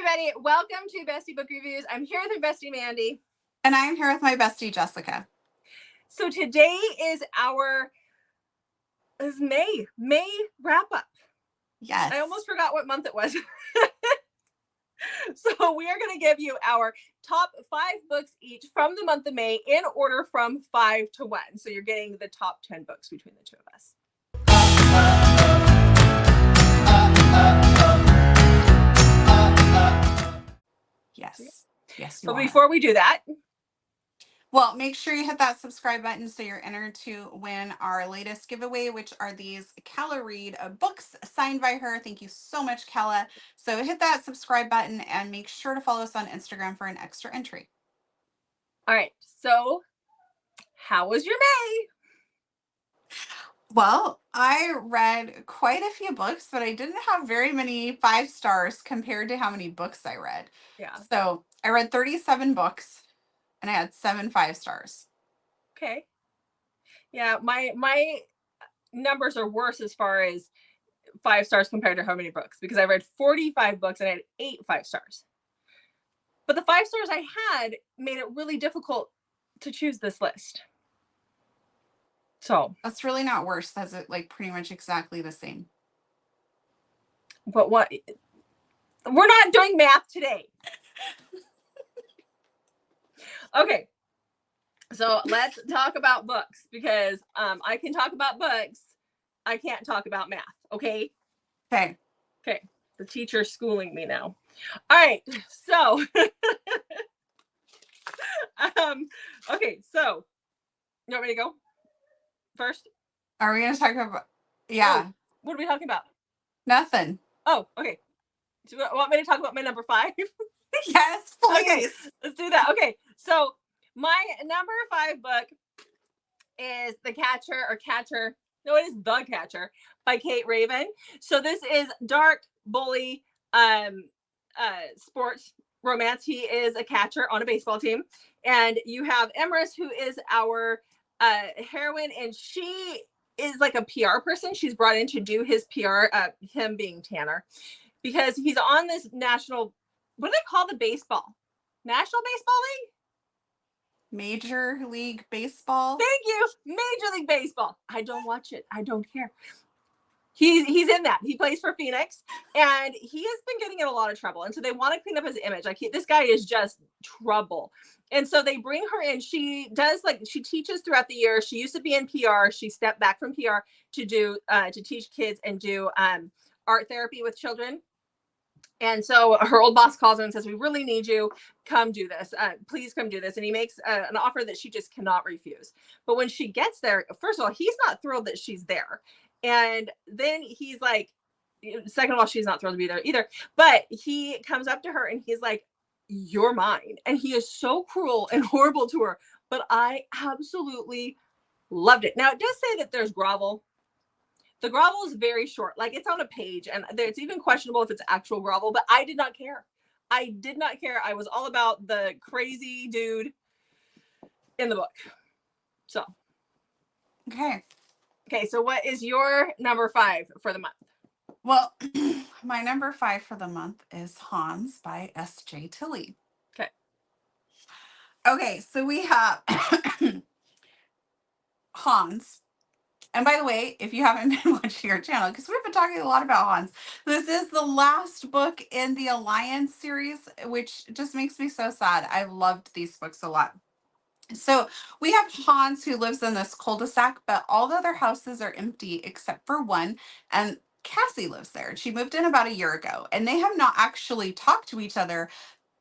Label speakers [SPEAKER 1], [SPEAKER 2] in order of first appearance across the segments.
[SPEAKER 1] everybody. Welcome to Bestie Book Reviews. I'm here with my bestie, Mandy.
[SPEAKER 2] And I'm here with my bestie, Jessica.
[SPEAKER 1] So today is May wrap-up.
[SPEAKER 2] Yes.
[SPEAKER 1] I almost forgot what month it was. So we are going to give you our top 5 books each from the month of May in order from 5 to 1. So you're getting the top 10 books between the two of us.
[SPEAKER 2] Yes. Yes,
[SPEAKER 1] But before we do that,
[SPEAKER 2] well, make sure you hit that subscribe button so you're entered to win our latest giveaway, which are these Kella Reed books signed by her. Thank you so much, Kella. So hit that subscribe button and make sure to follow us on Instagram for an extra entry.
[SPEAKER 1] All right. So how was your May?
[SPEAKER 2] Well, I read quite a few books, but I didn't have very many 5 stars compared to how many books I read.
[SPEAKER 1] Yeah.
[SPEAKER 2] So I read 37 books and I had 7 5 stars.
[SPEAKER 1] Okay. Yeah, my numbers are worse as far as 5 stars compared to how many books, because I read 45 books and I had 8 5 stars. But the 5 stars I had made it really difficult to choose this list. So
[SPEAKER 2] that's really not worse. That's like pretty much exactly the same.
[SPEAKER 1] But what? We're not doing math today. Okay. So let's talk about books, because I can talk about books. I can't talk about math. Okay.
[SPEAKER 2] Okay.
[SPEAKER 1] Okay. The teacher's schooling me now. All right. So, okay. So, you want me to go first?
[SPEAKER 2] Are we going to talk about? Yeah.
[SPEAKER 1] Oh, what are we talking about?
[SPEAKER 2] Nothing.
[SPEAKER 1] Oh, okay. Do you want me to talk about my number 5?
[SPEAKER 2] Yes, please.
[SPEAKER 1] Okay, let's do that. Okay. So my number 5 book is The Catcher. No, it is The Catcher by Kate Raven. So this is dark bully sports romance. He is a catcher on a baseball team, and you have Emrys, who is our heroine, and she is like a PR person. She's brought in to do his PR, him being Tanner, because he's on this national, what do they call the baseball? National Baseball League?
[SPEAKER 2] Major League Baseball.
[SPEAKER 1] Thank you. Major League Baseball. I don't watch it. I don't care. He's in that. He plays for Phoenix, and he has been getting in a lot of trouble. And so they want to clean up his image. Like, this guy is just trouble. And so they bring her in. She teaches throughout the year. She used to be in PR. She stepped back from PR to teach kids and do art therapy with children. And so her old boss calls her and says, "We really need you. Come do this. Please come do this." And he makes an offer that she just cannot refuse. But when she gets there, first of all, he's not thrilled that she's there. And then he's like, second of all, she's not thrilled to be there either. But he comes up to her and he's like, "You're mine." And he is so cruel and horrible to her. But I absolutely loved it. Now, it does say that there's grovel. The grovel is very short, like it's on a page, and it's even questionable if it's actual grovel, but I did not care. I did not care. I was all about the crazy dude in the book. So. Okay, so what is your number 5 for the month?
[SPEAKER 2] Well, my number 5 for the month is Hans by S.J. Tilley. Okay, so we have Hans. And by the way, if you haven't been watching our channel, because we've been talking a lot about Hans, this is the last book in the Alliance series, which just makes me so sad. I loved these books a lot. So we have Hans, who lives in this cul-de-sac, but all the other houses are empty except for one. And Cassie lives there. She moved in about a year ago, and they have not actually talked to each other,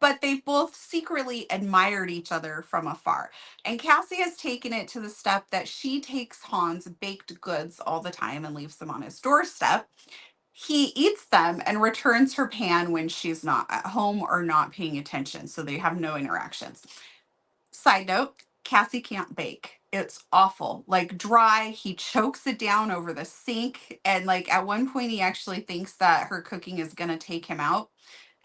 [SPEAKER 2] but they both secretly admired each other from afar. And Cassie has taken it to the step that she takes Hans baked goods all the time and leaves them on his doorstep. He eats them and returns her pan when she's not at home or not paying attention, so they have no interactions. Side note, Cassie can't bake. It's awful. Like, dry. He chokes it down over the sink. And like at one point he actually thinks that her cooking is going to take him out.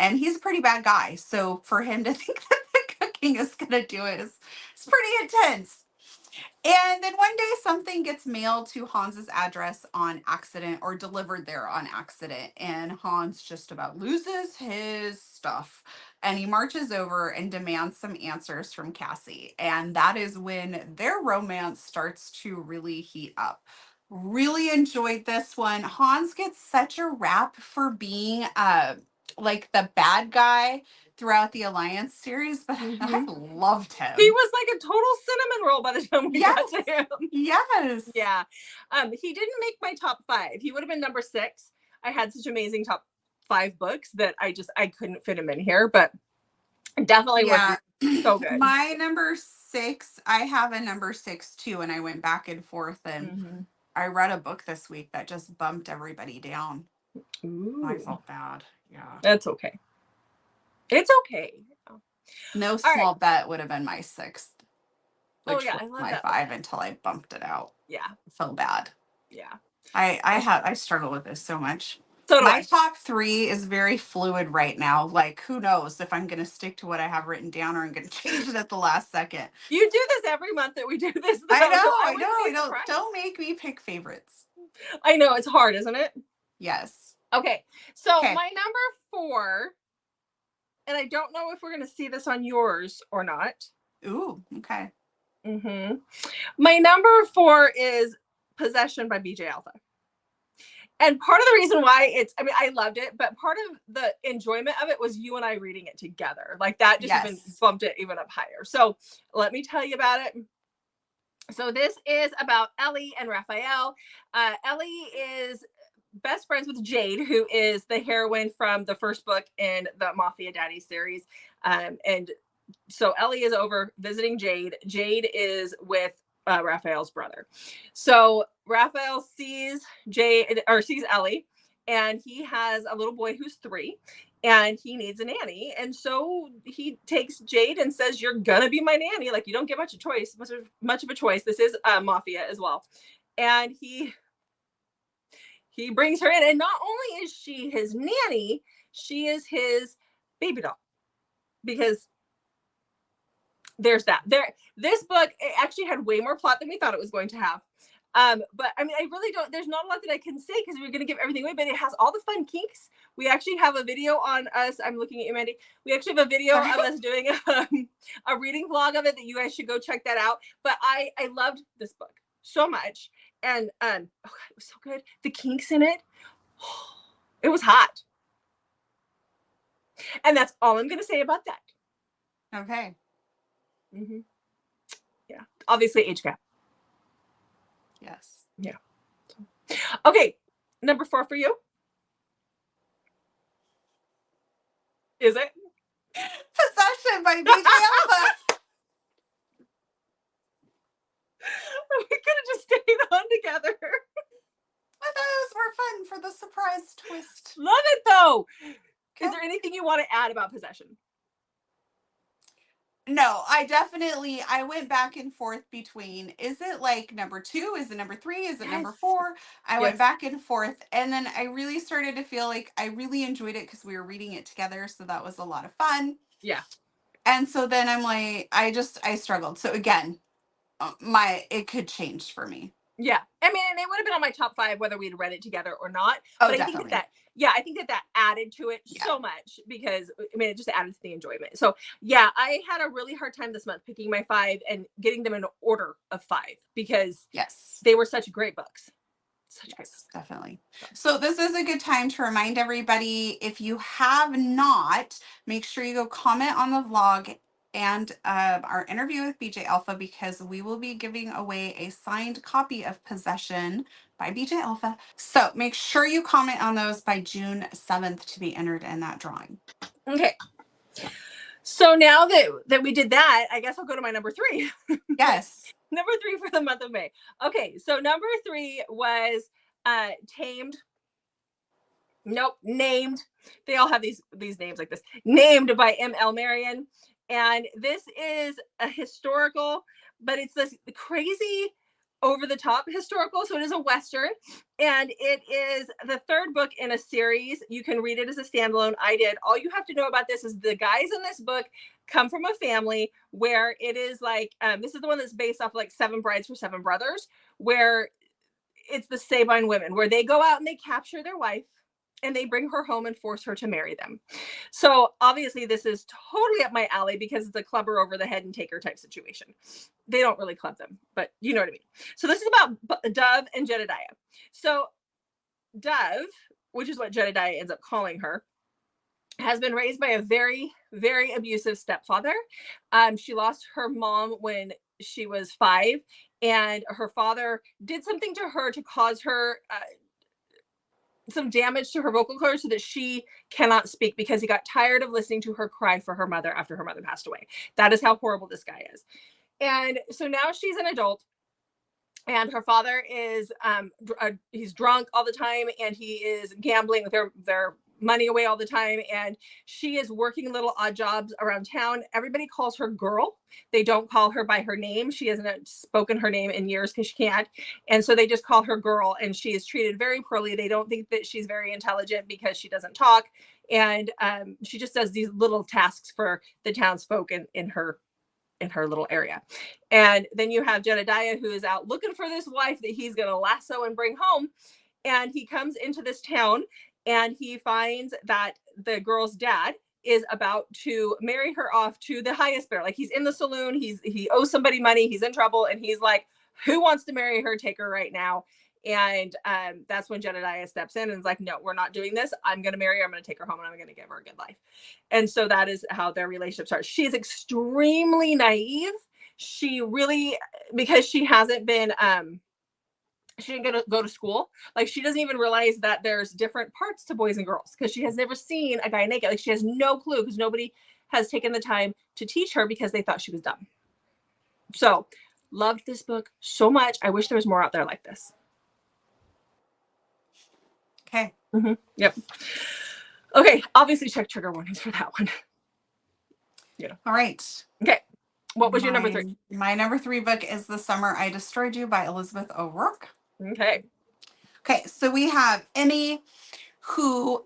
[SPEAKER 2] And he's a pretty bad guy. So for him to think that the cooking is going to do it is pretty intense. And then one day something gets mailed to Hans's address on accident or delivered there on accident. And Hans just about loses his stuff. And he marches over and demands some answers from Cassie. And that is when their romance starts to really heat up. Really enjoyed this one. Hans gets such a rap for being like the bad guy throughout the Alliance series, but I loved
[SPEAKER 1] He
[SPEAKER 2] him.
[SPEAKER 1] was like a total cinnamon roll by the time we got to him.
[SPEAKER 2] Yes.
[SPEAKER 1] Yeah. He didn't make my top 5. He would have been number 6. I had such amazing top 5 books that I couldn't fit him in here, but definitely was so good.
[SPEAKER 2] My number 6, I have a number 6 too, and I went back and forth, and I read a book this week that just bumped everybody down.
[SPEAKER 1] Ooh.
[SPEAKER 2] I felt bad. Yeah.
[SPEAKER 1] That's okay. It's okay.
[SPEAKER 2] No Small Bet would have been my 6th. Which
[SPEAKER 1] I
[SPEAKER 2] was
[SPEAKER 1] love
[SPEAKER 2] my
[SPEAKER 1] that
[SPEAKER 2] 5 until I bumped it out.
[SPEAKER 1] Yeah.
[SPEAKER 2] I felt bad.
[SPEAKER 1] Yeah.
[SPEAKER 2] I struggle with this so much.
[SPEAKER 1] So do
[SPEAKER 2] my
[SPEAKER 1] I.
[SPEAKER 2] top 3 is very fluid right now. Like, who knows if I'm going to stick to what I have written down or I'm going to change it at the last second.
[SPEAKER 1] You do this every month that we do this. Though,
[SPEAKER 2] I know. Don't make me pick favorites.
[SPEAKER 1] I know, it's hard, isn't it?
[SPEAKER 2] Yes.
[SPEAKER 1] Okay. So my number 4, and I don't know if we're going to see this on yours or not.
[SPEAKER 2] Ooh, okay.
[SPEAKER 1] My number 4 is Possession by BJ Alpha. And part of the reason why I loved it, but part of the enjoyment of it was you and I reading it together. Like that just even bumped it even up higher. So let me tell you about it. So this is about Ellie and Raphael. Ellie is best friends with Jade, who is the heroine from the first book in the Mafia Daddy series. And so Ellie is over visiting Jade. Jade is with Raphael's brother. So Raphael sees Ellie, and he has a little boy who's 3, and he needs a nanny. And so he takes Jade and says, "You're gonna be my nanny. Like, you don't get much of a choice. This is Mafia as well." And he brings her in, and not only is she his nanny, she is his baby doll, because there's that. This book actually had way more plot than we thought it was going to have. But I mean, I really don't, there's not a lot that I can say because we're going to give everything away, but it has all the fun kinks. We actually have a video on us. I'm looking at you, Mandy. We actually have a video of us doing a reading vlog of it that you guys should go check that out. But I loved this book so much. And oh God, it was so good. The kinks in it, it was hot. And that's all I'm going to say about that.
[SPEAKER 2] Okay.
[SPEAKER 1] Yeah. Obviously, age gap.
[SPEAKER 2] Yes.
[SPEAKER 1] Yeah. Okay. Number 4 for you. Is it?
[SPEAKER 2] Possession by BJ Alpha.
[SPEAKER 1] We could have just stayed on together.
[SPEAKER 2] I thought it was more fun for the surprise twist.
[SPEAKER 1] Love it though. Okay. Is there anything you want to add about Possession?
[SPEAKER 2] No, I went back and forth between, is it like number 2? Is it number 3? Is it number 4? I went back and forth, and then I really started to feel like I really enjoyed it because we were reading it together. So that was a lot of fun.
[SPEAKER 1] Yeah.
[SPEAKER 2] And so then I'm like, I struggled. So again, it could change for me.
[SPEAKER 1] Yeah. I mean, and it would have been on my top 5 whether we'd read it together or not.
[SPEAKER 2] Oh,
[SPEAKER 1] but
[SPEAKER 2] definitely.
[SPEAKER 1] I think that added to it so much because, I mean, it just added to the enjoyment. So, yeah, I had a really hard time this month picking my 5 and getting them in order of 5 because they were such great books.
[SPEAKER 2] Definitely. So this is a good time to remind everybody, if you have not, make sure you go comment on the vlog and our interview with BJ Alpha, because we will be giving away a signed copy of Possession by BJ Alpha. So make sure you comment on those by June 7th to be entered in that drawing.
[SPEAKER 1] Okay. So now that we did that, I guess I'll go to my number 3.
[SPEAKER 2] Yes.
[SPEAKER 1] Number 3 for the month of May. Okay, so number 3 was Named. They all have these names like this. Named by M.L. Marion. And this is a historical, but it's this crazy over the top historical. So it is a Western, and it is the third book in a series. You can read it as a standalone. I did. All you have to know about this is the guys in this book come from a family where it is like, this is the one that's based off like Seven Brides for Seven Brothers, where it's the Sabine women, where they go out and they capture their wife and they bring her home and force her to marry them. So obviously this is totally up my alley because it's a club her over the head and take her type situation. They don't really club them, but you know what I mean. So this is about Dove and Jedediah. So Dove, which is what Jedediah ends up calling her, has been raised by a very, very abusive stepfather. She lost her mom when she was 5, and her father did something to her to cause her some damage to her vocal cords so that she cannot speak, because he got tired of listening to her cry for her mother after her mother passed away. That is how horrible this guy is. And so now she's an adult, and her father is he's drunk all the time, and he is gambling with their money away all the time, and she is working little odd jobs around town. Everybody calls her girl. They don't call her by her name. She hasn't spoken her name in years because she can't, and so they just call her girl, and she is treated very poorly. They don't think that she's very intelligent because she doesn't talk, and she just does these little tasks for the townsfolk in her little area. And then you have Jedediah, who is out looking for this wife that he's going to lasso and bring home, and he comes into this town and he finds that the girl's dad is about to marry her off to the highest bidder. Like, he's in the saloon, he owes somebody money, he's in trouble, and he's like, who wants to marry her? Take her right now. And that's when Jedediah steps in and is like, no, we're not doing this. I'm going to marry her. I'm going to take her home, and I'm going to give her a good life. And so that is how their relationship starts. She's extremely naive. She really, because she hasn't been, she didn't go to school. Like, she doesn't even realize that there's different parts to boys and girls, because she has never seen a guy naked. Like, she has no clue, because nobody has taken the time to teach her because they thought she was dumb. So loved this book so much. I wish there was more out there like this.
[SPEAKER 2] Okay.
[SPEAKER 1] Mm-hmm. Yep. Okay. Obviously check trigger warnings for that one.
[SPEAKER 2] Yeah. All right.
[SPEAKER 1] Okay. What was your number 3?
[SPEAKER 2] My number 3 book is The Summer I Destroyed You by Elizabeth O'Rourke.
[SPEAKER 1] Okay.
[SPEAKER 2] Okay. So we have Emmy, who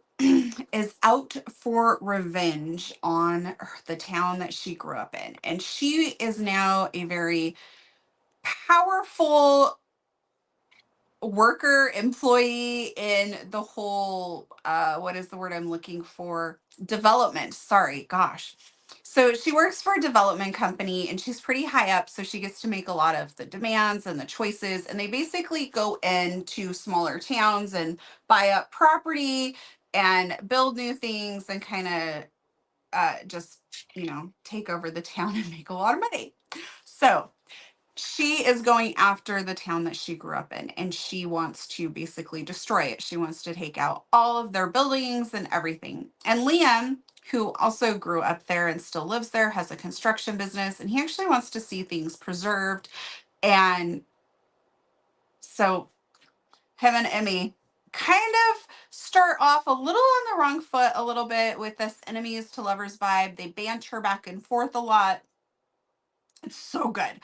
[SPEAKER 2] is out for revenge on the town that she grew up in. And she is now a very powerful worker, employee in the whole, what is the word I'm looking for? Development. Sorry, gosh. So she works for a development company, and she's pretty high up, so she gets to make a lot of the demands and the choices. And they basically go into smaller towns and buy up property and build new things and kind of just, take over the town and make a lot of money. So she is going after the town that she grew up in, and she wants to basically destroy it. She wants to take out all of their buildings and everything. And Liam, who also grew up there and still lives there, has a construction business, and he actually wants to see things preserved. And so him and Emmy kind of start off a little on the wrong foot a little bit with this enemies to lovers vibe. They banter back and forth a lot. It's so good.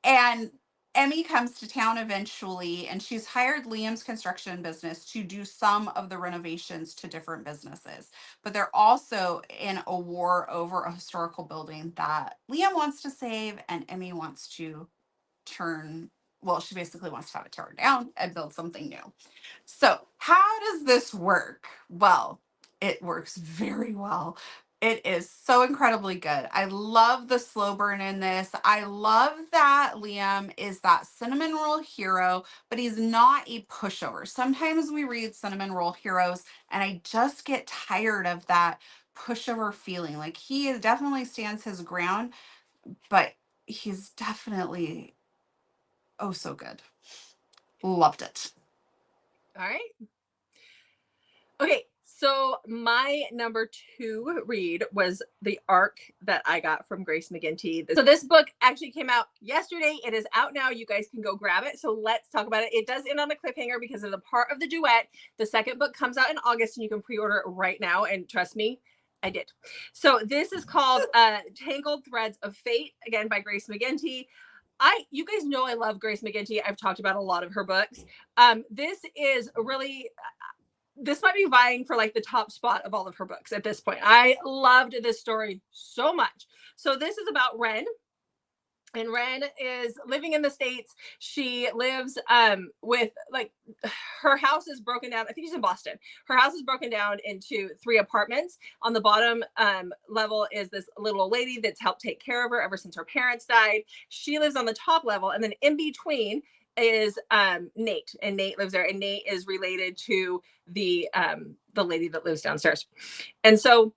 [SPEAKER 2] And Emmy comes to town eventually, and she's hired Liam's construction business to do some of the renovations to different businesses. But they're also in a war over a historical building that Liam wants to save, and Emmy wants to she basically wants to have it torn down and build something new. So how does this work? Well, it works very well. It is so incredibly good. I love the slow burn in this. I love that Liam is that cinnamon roll hero, but he's not a pushover. Sometimes we read cinnamon roll heroes, and I just get tired of that pushover feeling. Like, he definitely stands his ground, but he's definitely so good. Loved it.
[SPEAKER 1] All right. Okay, so my number 2 read was the arc that I got from Grace McGinty. So this book actually came out yesterday. It is out now. You guys can go grab it. So let's talk about it. It does end on a cliffhanger because of the part of the duet. The second book comes out in August, and you can pre-order it right now. And trust me, I did. So this is called Tangled Threads of Fate, again, by Grace McGinty. you guys know I love Grace McGinty. I've talked about a lot of her books. This is really, this might be vying for like the top spot of all of her books at this point. I loved this story so much. So this is about Ren. And Ren is living in the States. She lives with, like, her house is broken down. I think she's in Boston. Her house is broken down into 3 apartments. On the bottom level is this little old lady that's helped take care of her ever since her parents died. She lives on the top level. And then in between is Nate. And Nate lives there. And Nate is related to the lady that lives downstairs. And so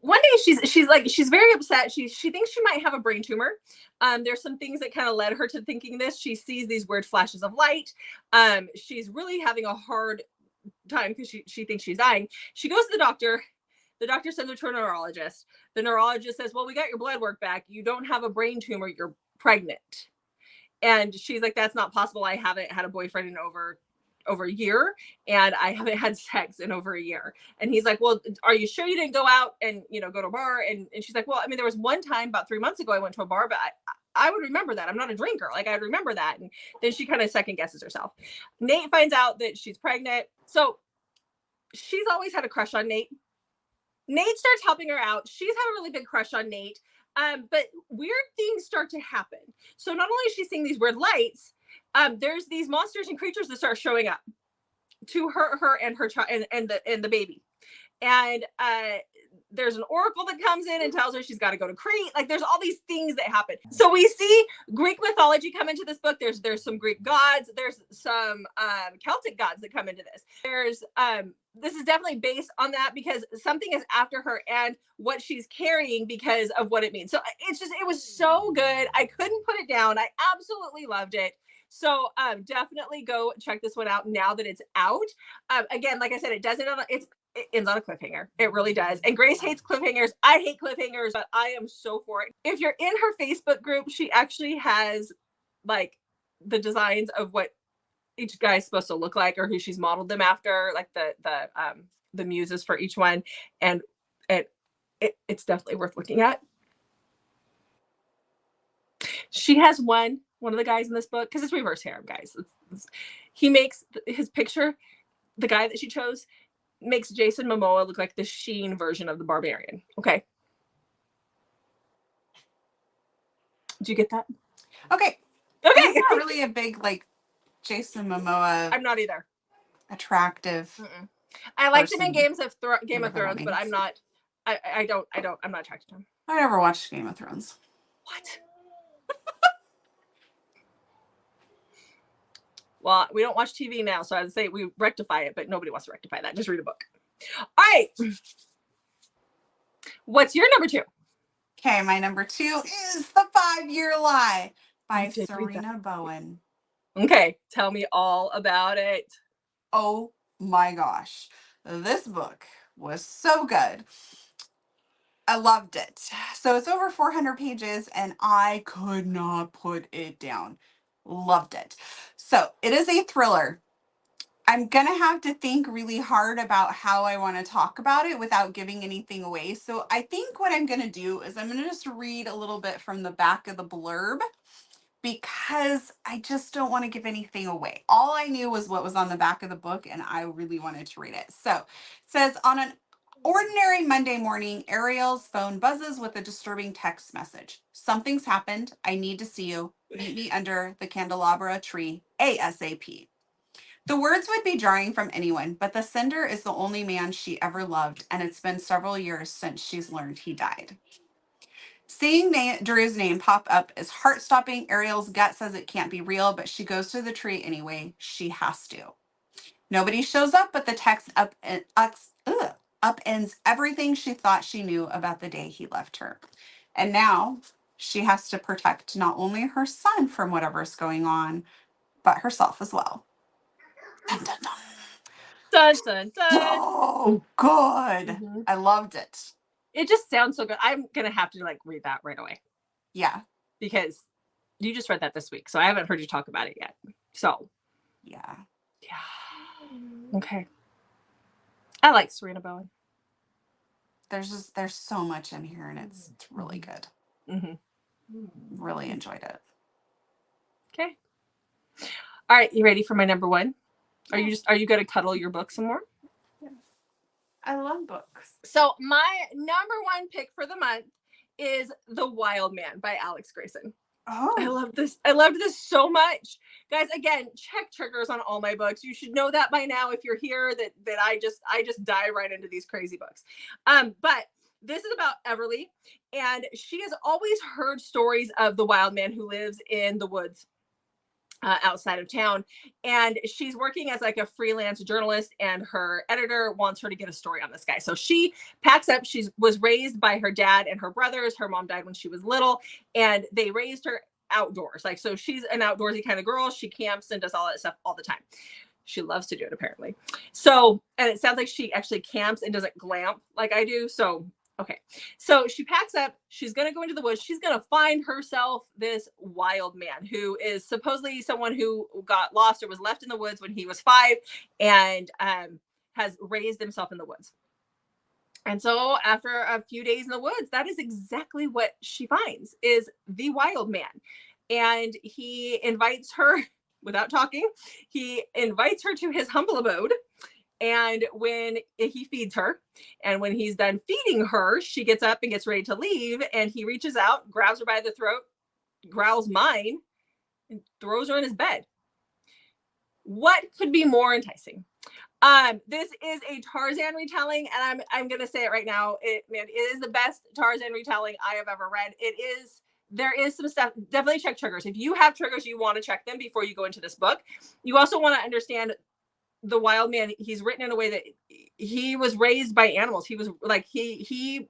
[SPEAKER 1] one day she's very upset. She thinks she might have a brain tumor. There's some things that kind of led her to thinking this. She sees these weird flashes of light. She's really having a hard time because she thinks she's dying. She goes to the doctor. The doctor sends her to a neurologist. The neurologist says, well, we got your blood work back. You don't have a brain tumor. You're pregnant. And she's like, that's not possible. I haven't had a boyfriend in over a year, and I haven't had sex in over a year. And he's like, well, are you sure you didn't go out and, go to a bar? And she's like, well, I mean, there was one time about 3 months ago I went to a bar, but I would remember that. I'm not a drinker. Like, I'd remember that. And then she kind of second guesses herself. Nate finds out that she's pregnant. So she's always had a crush on Nate. Nate starts helping her out. She's had a really big crush on Nate. But weird things start to happen. So not only is she seeing these weird lights, there's these monsters and creatures that start showing up to her and her child and the baby. And there's an oracle that comes in and tells her she's got to go to Crete. Like, there's all these things that happen. So we see Greek mythology come into this book. There's some Greek gods. There's some Celtic gods that come into this. There's this is definitely based on that because something is after her and what she's carrying because of what it means. So it was so good. I couldn't put it down. I absolutely loved it. So definitely go check this one out now that it's out. Again, like I said, it ends on a cliffhanger. It really does. And Grace hates cliffhangers. I hate cliffhangers, but I am so for it. If you're in her Facebook group, she actually has like the designs of what each guy is supposed to look like or who she's modeled them after, like the muses for each one. And it's definitely worth looking at. She has one of the guys in this book, because it's reverse harem, guys. He makes his picture, the guy that she chose, makes Jason Momoa look like the Sheen version of the Barbarian. Okay. Did you get that?
[SPEAKER 2] Okay. I'm not really a big, like, Jason Momoa.
[SPEAKER 1] I'm not either.
[SPEAKER 2] Attractive.
[SPEAKER 1] Mm-mm. I liked him in Game of Thrones, but I'm not. I'm not attracted to him.
[SPEAKER 2] I never watched Game of Thrones.
[SPEAKER 1] What? Well, we don't watch TV now, so I'd say we rectify it, but nobody wants to rectify that. Just read a book. All right. What's your number 2?
[SPEAKER 2] Okay, my number 2 is The 5-Year Lie by Sarina Bowen.
[SPEAKER 1] Okay, tell me all about it.
[SPEAKER 2] Oh my gosh. This book was so good. I loved it. So it's over 400 pages and I could not put it down. Loved it. So it is a thriller. I'm going to have to think really hard about how I want to talk about it without giving anything away. So I think what I'm going to do is I'm going to just read a little bit from the back of the blurb because I just don't want to give anything away. All I knew was what was on the back of the book and I really wanted to read it. So it says, on an ordinary Monday morning, Ariel's phone buzzes with a disturbing text message. Something's happened. I need to see you. Meet me under the candelabra tree ASAP. The words would be jarring from anyone, but the sender is the only man she ever loved, and it's been several years since she's learned he died. Seeing Drew's name pop up is heart-stopping. Ariel's gut says it can't be real, but she goes to the tree anyway. She has to. Nobody shows up, but the text upends everything she thought she knew about the day he left her. And now she has to protect not only her son from whatever's going on, but herself as well. Dun, dun, dun.
[SPEAKER 1] Dun, dun, dun.
[SPEAKER 2] So good. Mm-hmm. I loved it.
[SPEAKER 1] It just sounds so good. I'm going to have to read that right away.
[SPEAKER 2] Yeah.
[SPEAKER 1] Because you just read that this week, so I haven't heard you talk about it yet. So.
[SPEAKER 2] Yeah.
[SPEAKER 1] Yeah. Okay. I like Sarina Bowen.
[SPEAKER 2] There's so much in here and it's really good.
[SPEAKER 1] Mm-hmm.
[SPEAKER 2] Really enjoyed it.
[SPEAKER 1] Okay. All right, you ready for my number one? Are
[SPEAKER 2] Yeah.
[SPEAKER 1] are you going to cuddle your book some more?
[SPEAKER 2] Yes. I love books.
[SPEAKER 1] So my number one pick for the month is The Wild Man by Alex Grayson. I
[SPEAKER 2] Oh,
[SPEAKER 1] love this. I loved this so much. Guys, again, check triggers on all my books. You should know that by now if you're here that I just dive right into these crazy books. But this is about Everly, and she has always heard stories of the wild man who lives in the woods outside of town, and she's working as like a freelance journalist, and her editor wants her to get a story on this guy. So she packs up. She was raised by her dad and her brothers. Her mom died when she was little, and they raised her outdoors. Like, so she's an outdoorsy kind of girl. She camps and does all that stuff all the time. She loves to do it, apparently. So, and it sounds like she actually camps and doesn't glamp like I do. So okay. So she packs up. She's going to go into the woods. She's going to find herself this wild man who is supposedly someone who got lost or was left in the woods when he was 5, and has raised himself in the woods. And so after a few days in the woods, that is exactly what she finds, is the wild man. And he invites her without talking. He invites her to his humble abode. And when he feeds her, and when he's done feeding her, she gets up and gets ready to leave. And he reaches out, grabs her by the throat, growls mine, and throws her in his bed. What could be more enticing? This is a Tarzan retelling, and I'm gonna say it right now. It is the best Tarzan retelling I have ever read. There is some stuff. Definitely check triggers. If you have triggers, you want to check them before you go into this book. You also want to understand the wild man. He's written in a way that he was raised by animals. He was like, he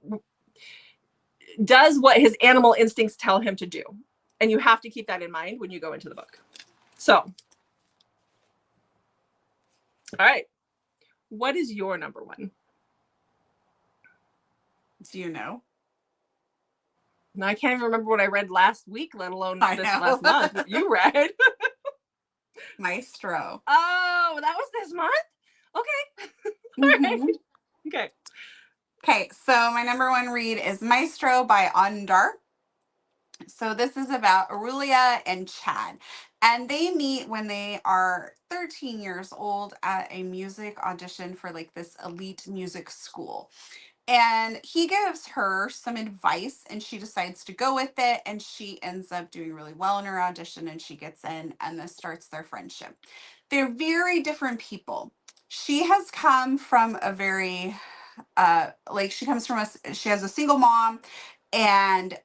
[SPEAKER 1] does what his animal instincts tell him to do. And you have to keep that in mind when you go into the book. So, all right. What is your number one?
[SPEAKER 2] do you know?
[SPEAKER 1] Now, I can't even remember what I read last week, let alone this last month. What you read?
[SPEAKER 2] Maestro.
[SPEAKER 1] Oh, that was this month? Okay.
[SPEAKER 2] Mm-hmm.
[SPEAKER 1] Okay.
[SPEAKER 2] Okay, so my number one read is Maestro by Auden Dar. So this is about Aurelia and Chad. And they meet when they are 13 years old at a music audition for like this elite music school. And he gives her some advice and she decides to go with it. And she ends up doing really well in her audition and she gets in, and this starts their friendship. They're very different people. She has come from a very, she has a single mom, and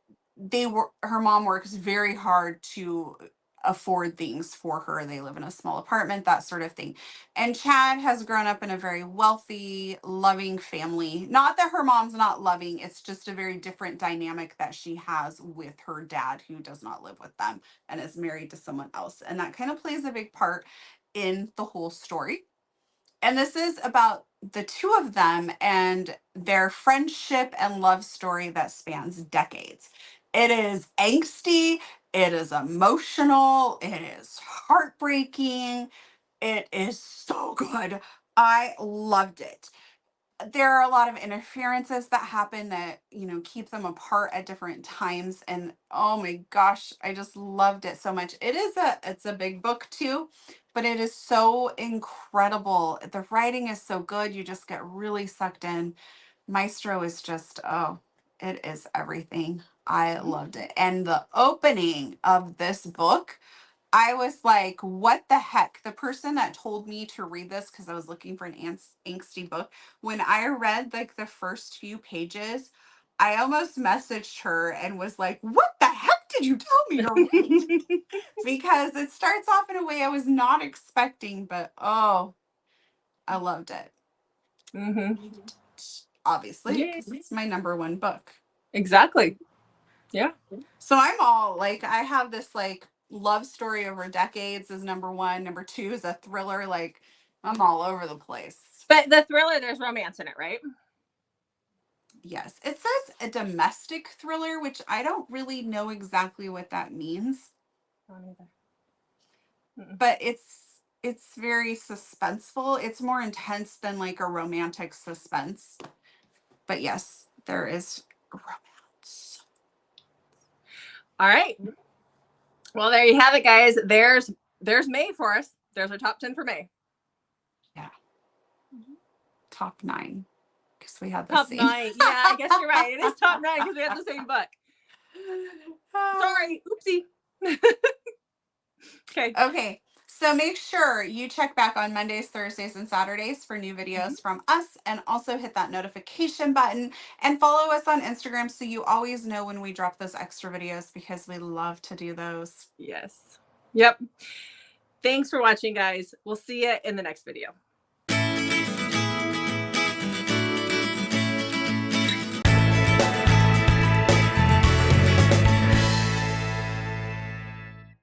[SPEAKER 2] her mom works very hard to afford things for her. They live in a small apartment, that sort of thing. And Chad has grown up in a very wealthy, loving family. Not that her mom's not loving, it's just a very different dynamic that she has with her dad, who does not live with them and is married to someone else. And that kind of plays a big part in the whole story. And this is about the two of them and their friendship and love story that spans decades. It is angsty, it is emotional, it is heartbreaking. It is so good. I loved it. There are a lot of interferences that happen that, keep them apart at different times, and oh my gosh, I just loved it so much. It's a big book too, but it is so incredible. The writing is so good. You just get really sucked in. Maestro is just, oh, it is everything. I loved it. And the opening of this book, I was like, what the heck? The person that told me to read this, because I was looking for an angsty book, when I read like the first few pages, I almost messaged her and was like, what the heck did you tell me to read? Because it starts off in a way I was not expecting, but oh, I loved it. Obviously, because it's my number one book.
[SPEAKER 1] Exactly. Yeah.
[SPEAKER 2] So I'm all like, I have this like love story over decades is number one. Number two is a thriller. Like, I'm all over the place.
[SPEAKER 1] But the thriller, there's romance in it, right?
[SPEAKER 2] Yes. It says a domestic thriller, which I don't really know exactly what that means.
[SPEAKER 1] I don't either.
[SPEAKER 2] But it's very suspenseful. It's more intense than like a romantic suspense. But yes, there is romance.
[SPEAKER 1] All right. Well, there you have it, guys. There's May for us. There's our top 10 for May.
[SPEAKER 2] Yeah. Top 9. Because we had the
[SPEAKER 1] Top
[SPEAKER 2] same.
[SPEAKER 1] 9. Yeah, I guess you're right. It is top 9 because we had the same book. Sorry. Oopsie. Okay.
[SPEAKER 2] Okay. So make sure you check back on Mondays, Thursdays, and Saturdays for new videos from us, and also hit that notification button and follow us on Instagram so you always know when we drop those extra videos, because we love to do those.
[SPEAKER 1] Yes. Yep. Thanks for watching, guys. We'll see you in the next video.